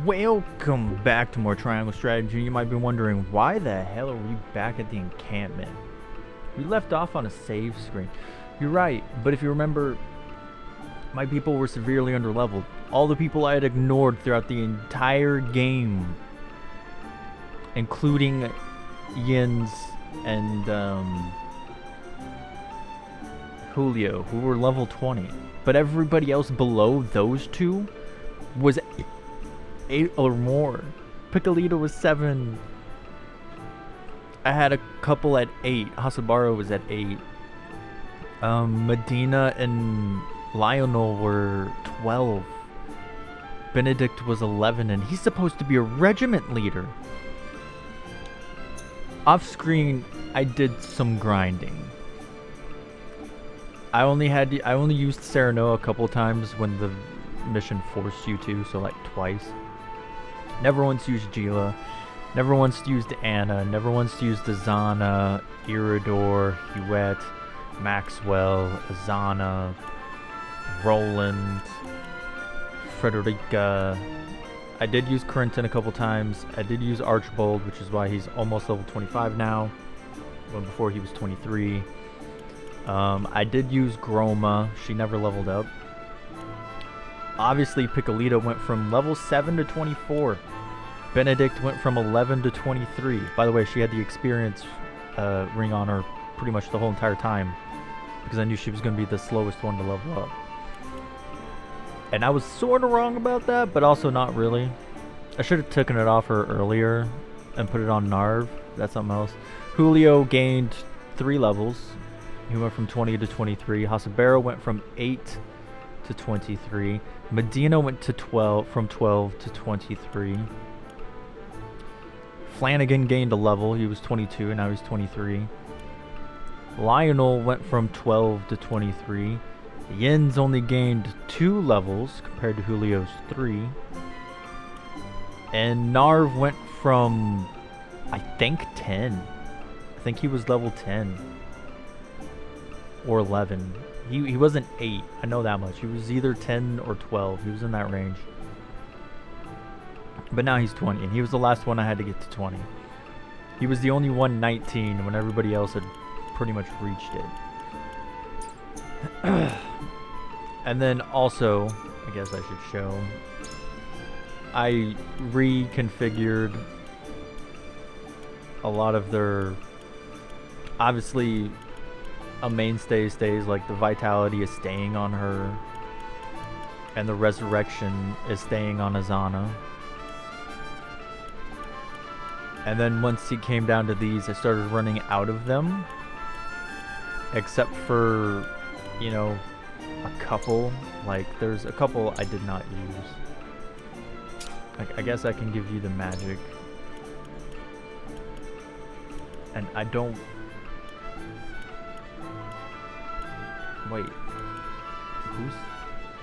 Welcome back to more Triangle Strategy. You might be wondering, why the hell are we back at the encampment? We left off on a save screen. You're right, but if you remember, my people were severely underleveled. All the people I had ignored throughout the entire game, including Yins and Julio, who were level 20. But everybody else below those two was 8 or more. Picolito was 7. I had a couple at 8. Hasabaro was at 8. Medina and Lionel were 12. Benedict was 11, and he's supposed to be a regiment leader. Off screen, I did some grinding. I only used Sereno a couple times when the mission forced you to, so like twice. Never once used Geela. Never once used Anna. Never once used Azana, Iridor, Huette, Maxwell, Azana, Roland, Frederica. I did use Corentin a couple times. I did use Archibald, which is why he's almost level 25 now. When before he was 23. I did use Groma. She never leveled up. Obviously, Picolito went from level 7 to 24. Benedict went from 11 to 23. By the way, she had the experience ring on her pretty much the whole entire time, because I knew she was going to be the slowest one to level up. And I was sort of wrong about that, but also not really. I should have taken it off her earlier and put it on Narv. That's something else. Julio gained 3 levels. He went from 20 to 23. Hasabero went from 8 to 23. Medina went to 12, from 12 to 23. Flanagan gained a level. He was 22 and now he's 23. Lionel went from 12 to 23. Yins only gained 2 levels compared to Julio's 3. And Narv went from, I think, 10. I think he was level 10 or 11. He wasn't 8, I know that much. He was either 10 or 12. He was in that range. But now he's 20, and he was the last one I had to get to 20. He was the only one 19 when everybody else had pretty much reached it. And then also, I guess I should show, I reconfigured a lot of their, obviously, a mainstay stays, like the vitality is staying on her, and the resurrection is staying on Azana. And then once he came down to these, I started running out of them, except for, you know, a couple. Like, there's a couple I did not use. I guess I can give you the magic. And I don't... Wait. Who's...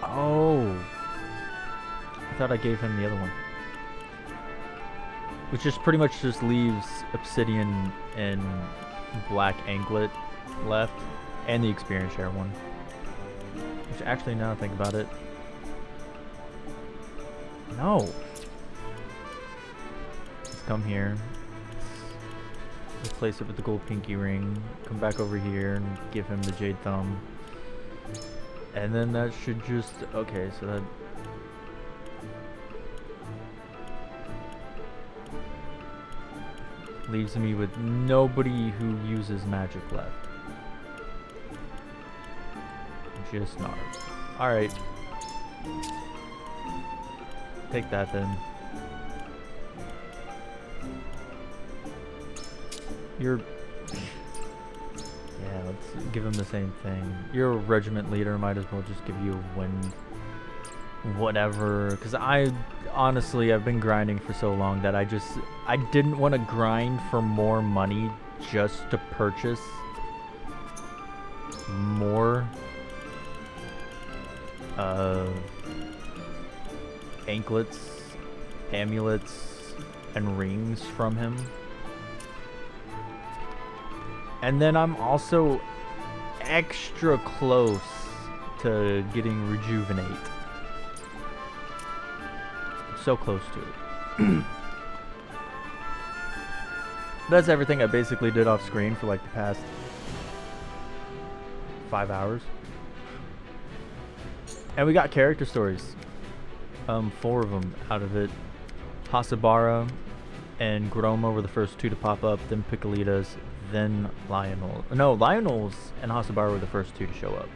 Oh! I thought I gave him the other one. Which just pretty much just leaves Obsidian and Black Anklet left. And the experience share one. Which actually, now I think about it... No! Let's come here. Let's replace it with the gold pinky ring. Come back over here and give him the jade thumb. And then that should just... Okay, so that... leaves me with nobody who uses magic left. Just Narv. Alright. Take that then. You're... Yeah, let's give him the same thing. You're a regiment leader, might as well just give you a win. Whatever. Because honestly, I've been grinding for so long that I didn't want to grind for more money just to purchase more anklets, amulets, and rings from him. And then I'm also extra close to getting Rejuvenate. so close to it. That's everything I basically did off screen for like the past 5 hours. And we got character stories. 4 of them out of it. Hasabara and Groma were the first 2 to pop up, then Piccolitas, then Lionel. No, Lionel's and Hasabara were the first 2 to show up.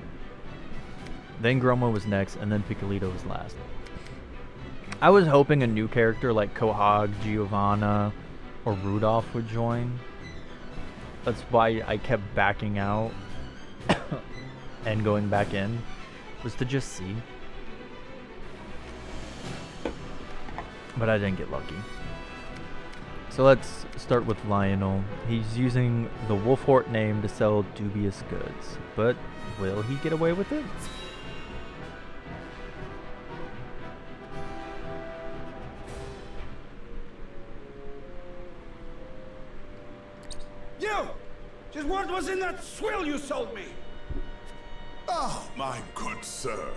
Then Groma was next, and then Piccolita was last. I was hoping a new character like Quahog, Giovanna, or Rudolph would join. That's why I kept backing out and going back in, was to just see. But I didn't get lucky. So let's start with Lionel. He's using the Wolfhort name to sell dubious goods, but will he get away with it? You! Just what was in that swill you sold me? Ah, my good sir.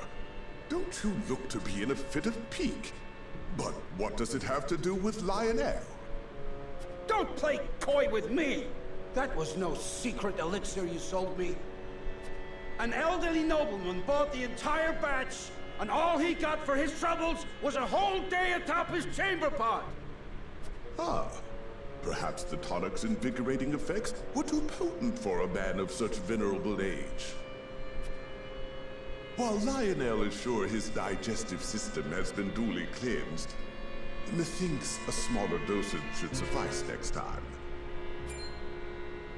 Don't you look to be in a fit of pique? But what does it have to do with Lionel? Don't play coy with me! That was no secret elixir you sold me. An elderly nobleman bought the entire batch, and all he got for his troubles was a whole day atop his chamber pot. Ah, perhaps the tonic's invigorating effects were too potent for a man of such venerable age. While Lionel is sure his digestive system has been duly cleansed, methinks a smaller dosage should suffice next time.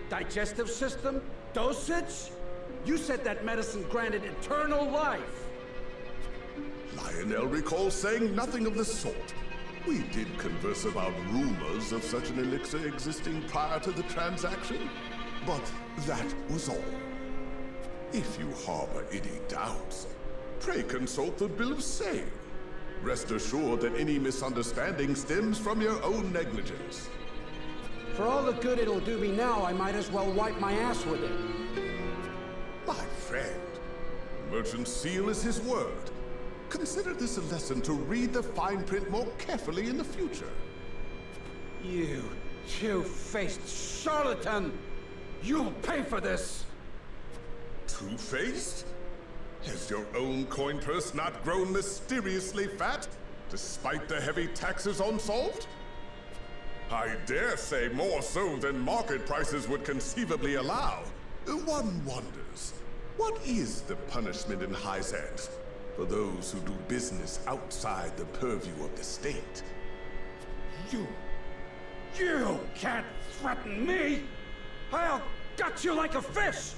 Digestive system? Dosage? You said that medicine granted eternal life. Lionel recalls saying nothing of the sort. We did converse about rumors of such an elixir existing prior to the transaction, but that was all. If you harbor any doubts, pray consult the bill of sale. Rest assured that any misunderstanding stems from your own negligence. For all the good it'll do me now, I might as well wipe my ass with it. My friend, merchant's seal is his word. Consider this a lesson to read the fine print more carefully in the future. You two-faced charlatan! You'll pay for this! Two-faced? Has your own coin purse not grown mysteriously fat, despite the heavy taxes on salt? I dare say more so than market prices would conceivably allow. One wonders, what is the punishment in Hyzant for those who do business outside the purview of the state? You can't threaten me! I'll gut you like a fish!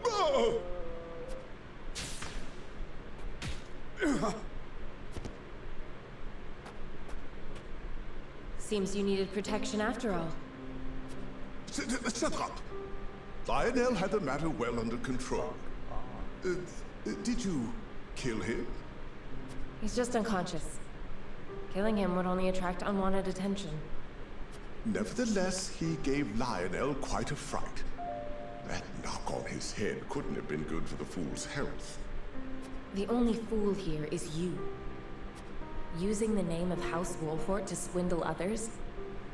Oh! Seems you needed protection after all. Shut up! Lionel had the matter well under control. Did you kill him? He's just unconscious. Killing him would only attract unwanted attention. Nevertheless, he gave Lionel quite a fright. That knock on his head couldn't have been good for the fool's health. The only fool here is you. Using the name of House Wolfort to swindle others?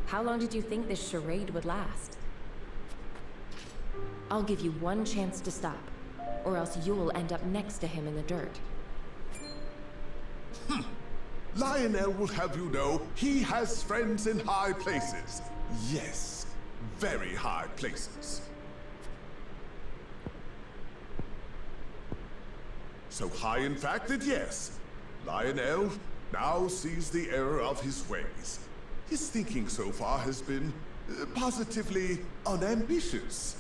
How long did you think this charade would last? I'll give you one chance to stop, or else you'll end up next to him in the dirt. Lionel will have you know he has friends in high places. Yes, very high places. So high, in fact, that yes, Lionel now sees the error of his ways. His thinking so far has been positively unambitious.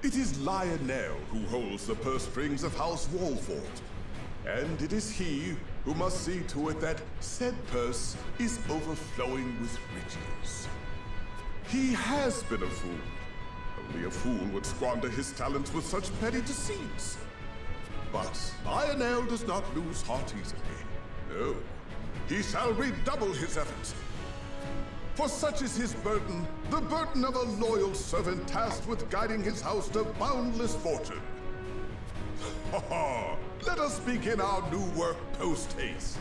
It is Lionel who holds the purse strings of House Wolfort, and it is he who must see to it that said purse is overflowing with riches. He has been a fool. Only a fool would squander his talents with such petty deceits. But Lionel does not lose heart easily. No, he shall redouble his efforts. For such is his burden, the burden of a loyal servant tasked with guiding his house to boundless fortune. Ha ha! Let us begin our new work post-haste.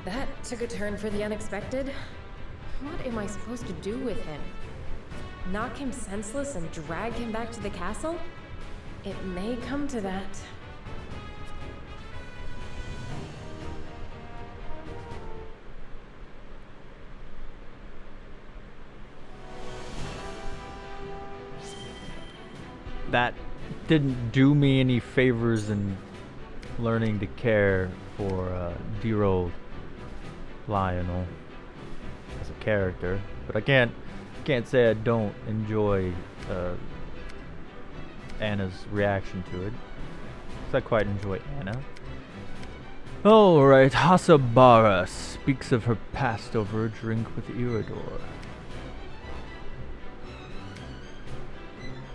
That took a turn for the unexpected. What am I supposed to do with him? Knock him senseless and drag him back to the castle? It may come to that. That didn't do me any favors in learning to care for dear old Lionel as a character, but I can't say I don't enjoy Anna's reaction to it, because I quite enjoy Anna. Alright, Hasabara speaks of her past over a drink with Iridor.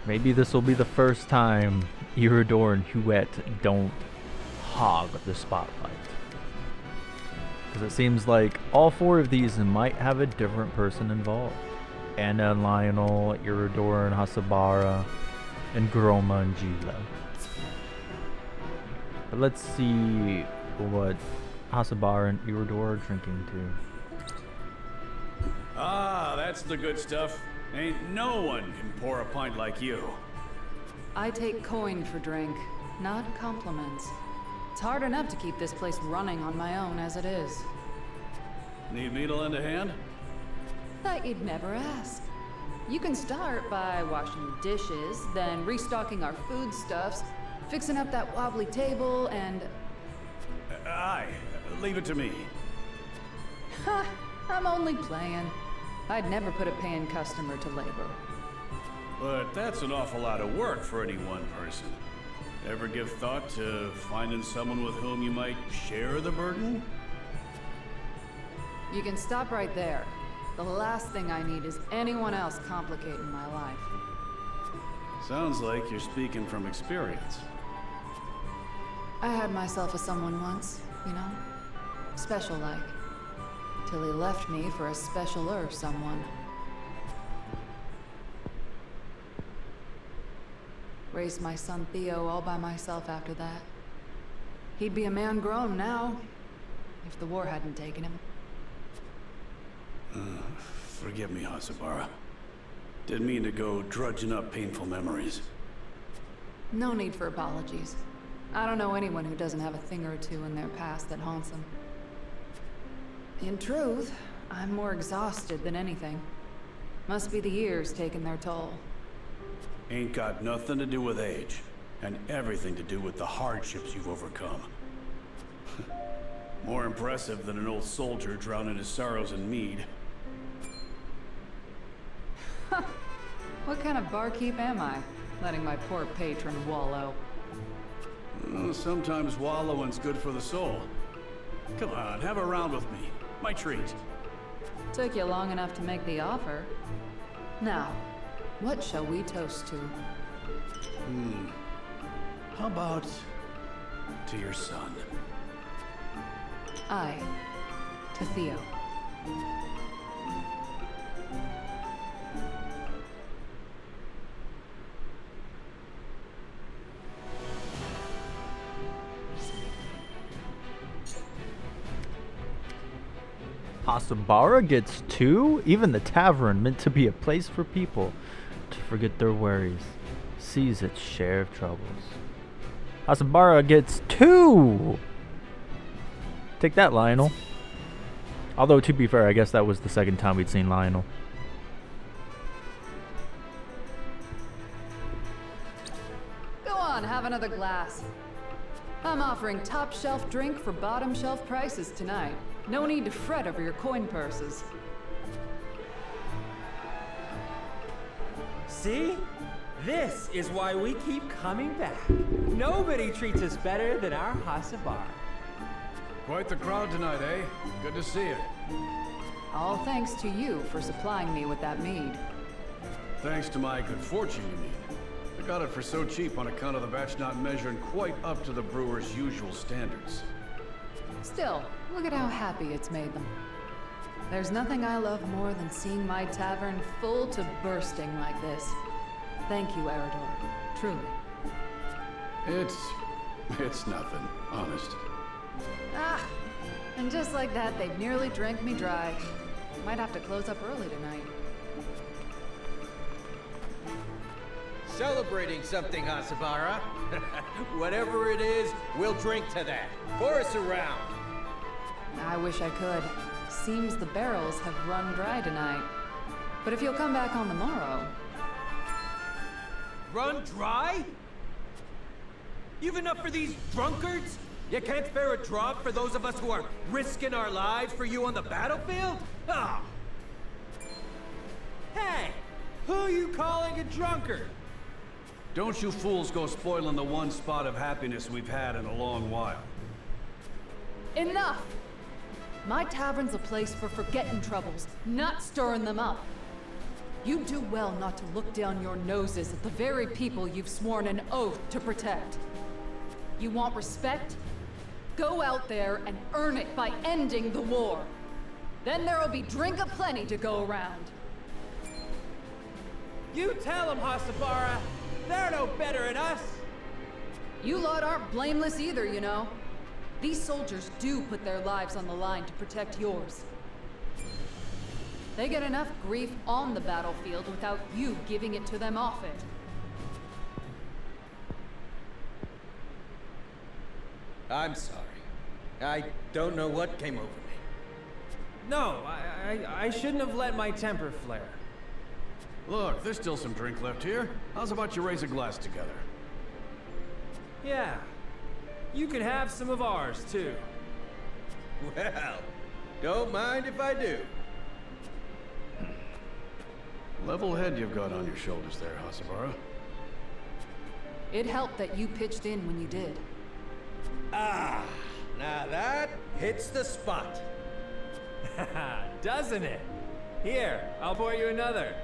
Maybe this will be the first time Iridor and Huette don't hog the spotlight. Because it seems like all four of these might have a different person involved. Anna and Lionel, Iridor and Hasabara, and Groma and Geela. But let's see what Hasabara and Iridor are drinking to. Ah, that's the good stuff. Ain't no one can pour a pint like you. I take coin for drink, not compliments. It's hard enough to keep this place running on my own as it is. Need me to lend a hand? Thought you'd never ask. You can start by washing the dishes, then restocking our foodstuffs, fixing up that wobbly table, and... Aye, leave it to me. Ha! I'm only playing. I'd never put a paying customer to labor. But that's an awful lot of work for any one person. Ever give thought to finding someone with whom you might share the burden? You can stop right there. The last thing I need is anyone else complicating my life. Sounds like you're speaking from experience. I had myself a someone once, you know? Special like. Till he left me for a specialer someone. Raised my son Theo all by myself after that. He'd be a man grown now, if the war hadn't taken him. Forgive me, Hasabara. Didn't mean to go drudging up painful memories. No need for apologies. I don't know anyone who doesn't have a thing or two in their past that haunts them. In truth, I'm more exhausted than anything. Must be the years taking their toll. Ain't got nothing to do with age, and everything to do with the hardships you've overcome. More impressive than an old soldier drowning his sorrows in mead. What kind of barkeep am I, letting my poor patron wallow? Sometimes wallowing's good for the soul. Come on, have a round with me. My treat. Took you long enough to make the offer. Now, what shall we toast to? How about to your son? I, to Theo. Hasabara gets 2? Even the tavern, meant to be a place for people to forget their worries, sees its share of troubles. Hasabara gets 2! Take that, Lionel. Although, to be fair, I guess that was the second time we'd seen Lionel. Go on, have another glass. I'm offering top shelf drink for bottom shelf prices tonight. No need to fret over your coin purses. See? This is why we keep coming back. Nobody treats us better than our Hasabara. Quite the crowd tonight, eh? Good to see you. All thanks to you for supplying me with that mead. Thanks to my good fortune, you mean. I got it for so cheap on account of the batch not measuring quite up to the brewer's usual standards. Still, look at how happy it's made them. There's nothing I love more than seeing my tavern full to bursting like this. Thank you, Eridor. Truly. It's nothing, honest. Ah! And just like that, they've nearly drank me dry. Might have to close up early tonight. Celebrating something, Hasabara. Whatever it is, we'll drink to that. Pour us around. I wish I could. Seems the barrels have run dry tonight. But if you'll come back on the morrow... Run dry? You've enough for these drunkards? You can't spare a drop for those of us who are risking our lives for you on the battlefield? Ah! Hey! Who are you calling a drunkard? Don't you fools go spoiling the one spot of happiness we've had in a long while. Enough! My tavern's a place for forgetting troubles, not stirring them up. You do well not to look down your noses at the very people you've sworn an oath to protect. You want respect? Go out there and earn it by ending the war. Then there'll be drink aplenty to go around. You tell them, Hasabara. They're no better than us. You lot aren't blameless either, you know. These soldiers do put their lives on the line to protect yours. They get enough grief on the battlefield without you giving it to them off it. I'm sorry. I don't know what came over me. No, I shouldn't have let my temper flare. Look, there's still some drink left here. How's about you raise a glass together? Yeah. You can have some of ours, too. Well, don't mind if I do. Level head you've got on your shoulders there, Hasabara. It helped that you pitched in when you did. Ah, now that hits the spot. Doesn't it? Here, I'll pour you another.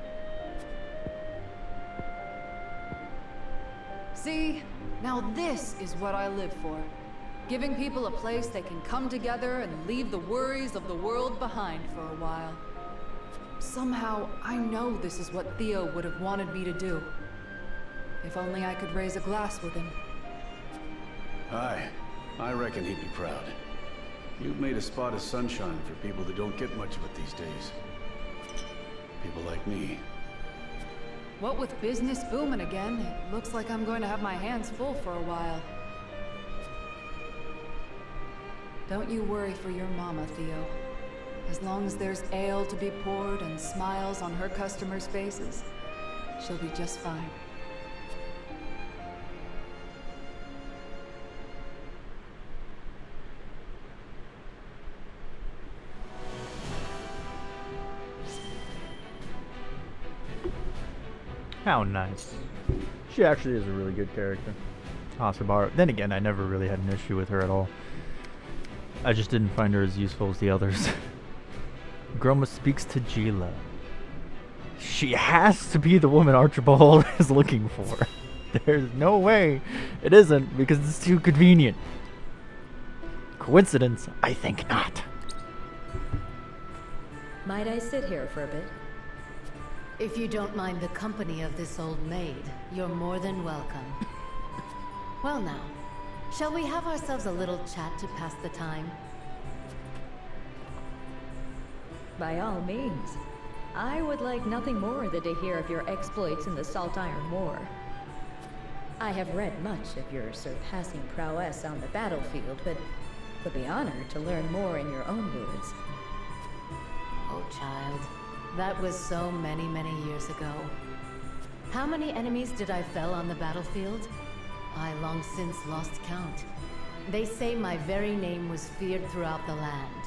See? Now this is what I live for. Giving people a place they can come together and leave the worries of the world behind for a while. Somehow, I know this is what Theo would have wanted me to do. If only I could raise a glass with him. Aye, I reckon he'd be proud. You've made a spot of sunshine for people that don't get much of it these days. People like me. What with business booming again, it looks like I'm going to have my hands full for a while. Don't you worry for your mama, Theo. As long as there's ale to be poured and smiles on her customers' faces, she'll be just fine. How nice. She actually is a really good character. Hasabara. Then again, I never really had an issue with her at all. I just didn't find her as useful as the others. Groma speaks to Geela. She has to be the woman Archibald is looking for. There's no way it isn't, because it's too convenient. Coincidence? I think not. Might I sit here for a bit? If you don't mind the company of this old maid, you're more than welcome. Well now, shall we have ourselves a little chat to pass the time? By all means. I would like nothing more than to hear of your exploits in the Salt Iron War. I have read much of your surpassing prowess on the battlefield, but would be honored to learn more in your own words. Oh, child. That was so many, many years ago. How many enemies did I fell on the battlefield? I long since lost count. They say my very name was feared throughout the land.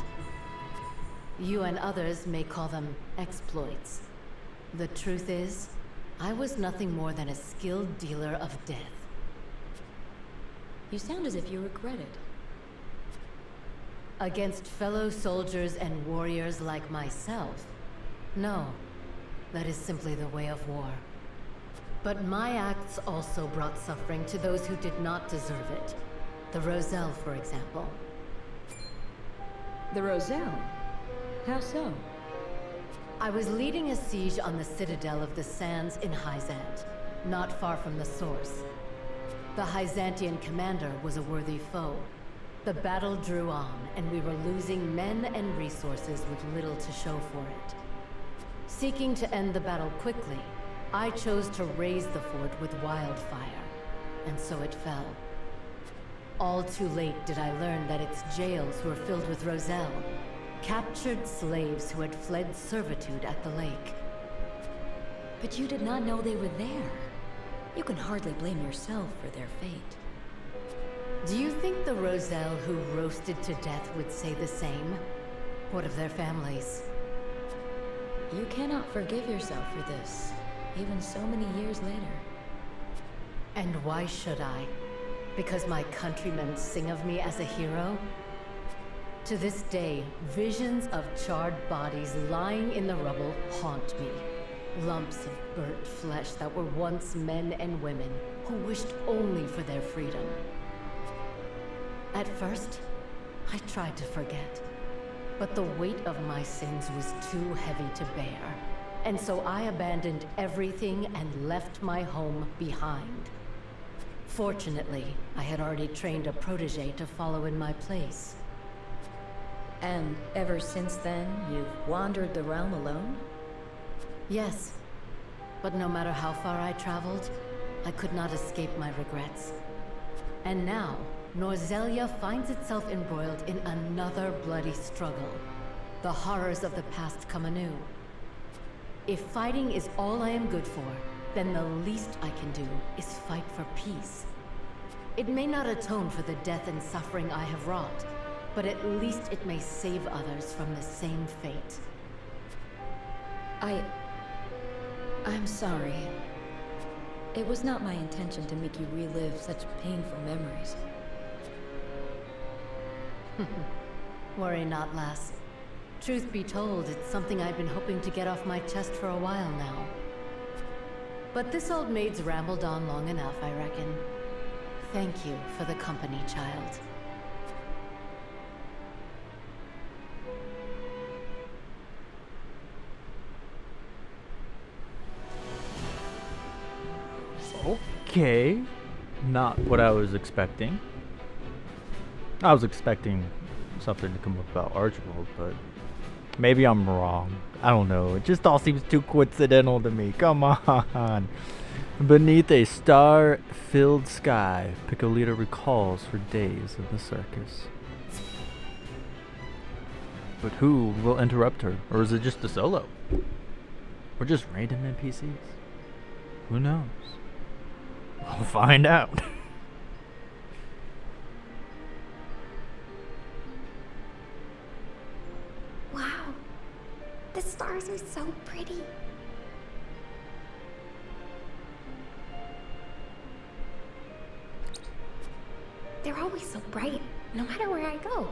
You and others may call them exploits. The truth is, I was nothing more than a skilled dealer of death. You sound as if you regret it. Against fellow soldiers and warriors like myself? No, that is simply the way of war. But my acts also brought suffering to those who did not deserve it. The Roselle, for example. The Roselle? How so? I was leading a siege on the citadel of the Sands in Hyzant, not far from the source. The Hyzantian commander was a worthy foe. The battle drew on, and we were losing men and resources with little to show for it. Seeking to end the battle quickly, I chose to raise the fort with wildfire, and so it fell. All too late did I learn that its jails were filled with Roselle, captured slaves who had fled servitude at the lake. But you did not know they were there. You can hardly blame yourself for their fate. Do you think the Roselle who roasted to death would say the same? What of their families? You cannot forgive yourself for this, even so many years later. And why should I? Because my countrymen sing of me as a hero? To this day, visions of charred bodies lying in the rubble haunt me. Lumps of burnt flesh that were once men and women who wished only for their freedom. At first, I tried to forget, but the weight of my sins was too heavy to bear, and so I abandoned everything and left my home behind. Fortunately, I had already trained a protege to follow in my place. And ever since then, you've wandered the realm alone? Yes, but no matter how far I traveled, I could not escape my regrets. And now, Norzelia finds itself embroiled in another bloody struggle. The horrors of the past come anew. If fighting is all I am good for, then the least I can do is fight for peace. It may not atone for the death and suffering I have wrought, but at least it may save others from the same fate. I'm sorry. It was not my intention to make you relive such painful memories. Worry not, lass. Truth be told, it's something I've been hoping to get off my chest for a while now. But this old maid's rambled on long enough, I reckon. Thank you for the company, child. Okay. Not what I was expecting. I was expecting something to come up about Archibald, but maybe I'm wrong. I don't know. It just all seems too coincidental to me. Come on. Beneath a star-filled sky, Piccolita recalls her days in the circus. But who will interrupt her? Or is it just a solo? Or just random NPCs? Who knows? We'll find out. Wow, the stars are so pretty. They're always so bright, no matter where I go.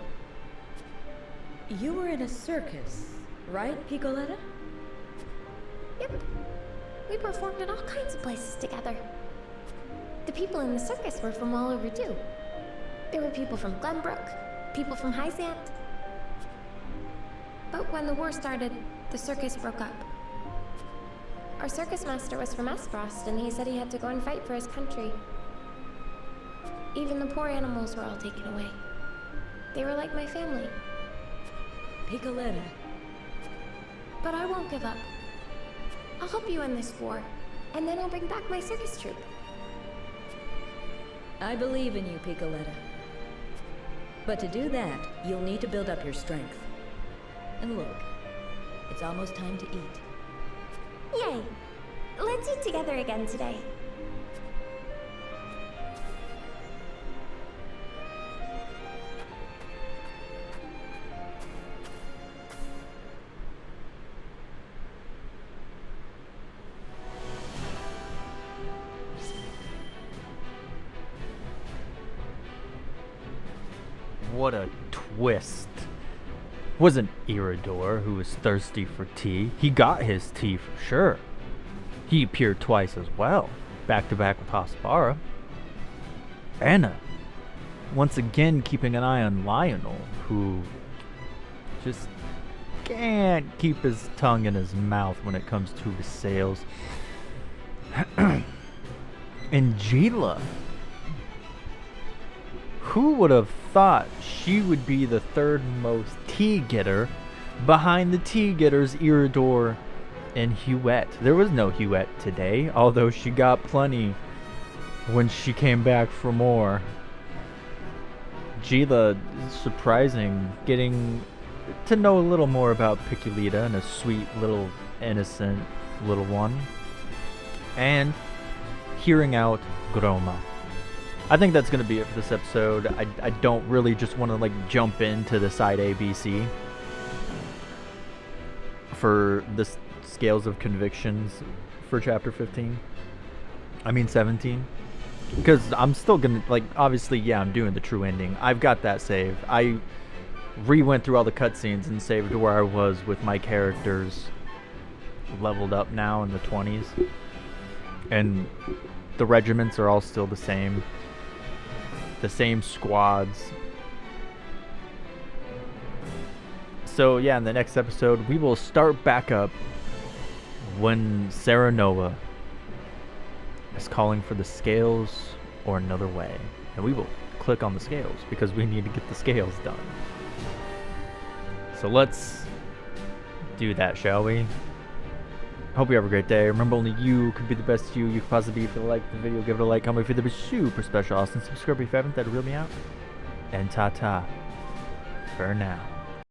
You were in a circus, right, Piccoletta? Yep. We performed in all kinds of places together. The people in the circus were from all over too. There were people from Glenbrook, people from Hyzant. But when the war started, the circus broke up. Our circus master was from Aspros, and he said he had to go and fight for his country. Even the poor animals were all taken away. They were like my family. Piccoletta. But I won't give up. I'll help you in this war, and then I'll bring back my circus troupe. I believe in you, Piccoletta. But to do that, you'll need to build up your strength. And look, it's almost time to eat. Yay! Let's eat together again today. What a twist. Wasn't Iridor who was thirsty for tea. He got his tea for sure. He appeared twice as well, back to back with Hospara. Anna, once again keeping an eye on Lionel, who just can't keep his tongue in his mouth when it comes to his sales. And Geela, who would have thought she would be the third most tea getter behind the tea getters Iridor and Huette? There was no Huette today, although she got plenty when she came back for more. Geela, surprising, getting to know a little more about Piculita and a sweet little innocent little one, and hearing out Groma. I think that's going to be it for this episode. I don't really just want to like jump into the side ABC for the scales of convictions for chapter 15. I mean 17. Because I'm still going to, like, obviously, yeah, I'm doing the true ending. I've got that saved. I re-went through all the cutscenes and saved where I was with my characters leveled up now in the 20s. And the regiments are all still the same. The same squads. So, yeah, in the next episode, we will start back up when Serenoa is calling for the scales or another way. And we will click on the scales because we need to get the scales done. So let's do that, shall we? Hope you have a great day. Remember, only you could be the best you could possibly be. If you like the video, give it a like, comment if you'd be super special, awesome. Subscribe if you haven't, that'd reel me out. And ta-ta for now.